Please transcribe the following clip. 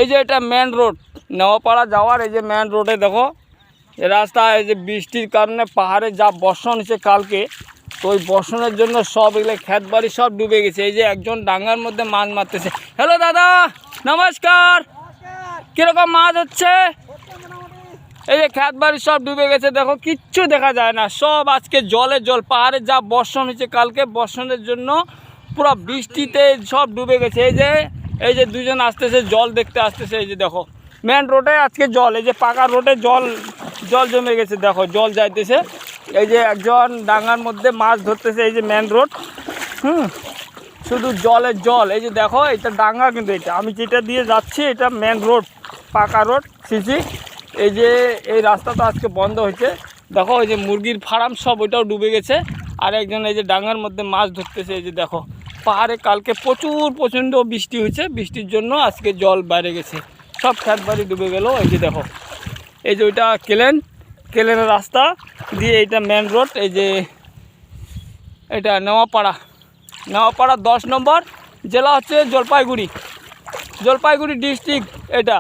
এই যে এটা মেন রোড, নেওয়াপাড়া যাওয়ার এই যে মেন রোডে দেখো এই রাস্তা, এই যে বৃষ্টির কারণে পাহাড়ে যা বর্ষণ হয়েছে কালকে, তো ওই বর্ষণের জন্য সব এগুলো ক্ষেত বাড়ি সব ডুবে গেছে। এই যে একজন ডাঙ্গার মধ্যে মাছ মারতেছে। হ্যালো দাদা, নমস্কার। কীরকম মাছ হচ্ছে? এই যে ক্ষেত বাড়ি সব ডুবে গেছে, দেখো কিচ্ছু দেখা যায় না, সব আজকে জলে জল। পাহাড়ে যা বর্ষণ হয়েছে কালকে, বর্ষণের জন্য পুরো বৃষ্টিতে সব ডুবে গেছে। এই যে দুজন আসতেছে, জল দেখতে আসতেছে। এই যে দেখো মেন রোডে আজকে জল, এই যে পাকা রোডে জল জমে গেছে, দেখো জল যাইতেছে। এই যে একজন ডাঙ্গার মধ্যে মাছ ধরতেছে, এই যে মেন রোড, শুধু জলের জল। এই যে দেখো এটা ডাঙ্গা, কিন্তু এটা আমি যেটা দিয়ে যাচ্ছি এটা মেন রোড, পাকা রোড সিসি। এই যে এই রাস্তাটা আজকে বন্ধ হয়েছে, দেখো এই যে মুরগির ফার্ম সব ওইটাও ডুবে গেছে। আর একজন এই যে ডাঙ্গার মধ্যে মাছ ধরতেছে। এই যে দেখো পাহাড়ে কালকে প্রচণ্ড বৃষ্টি হয়েছে, বৃষ্টির জন্য আজকে জল বাইরে গেছে, সব ক্ষেত বাড়ি ডুবে গেল। এই যে দেখো এই যে ওইটা কেলেনের রাস্তা দিয়ে এইটা মেন রোড। এই যে এটা নেওয়াপাড়া 10 নম্বর, জেলা হচ্ছে জলপাইগুড়ি ডিস্ট্রিক্ট এটা।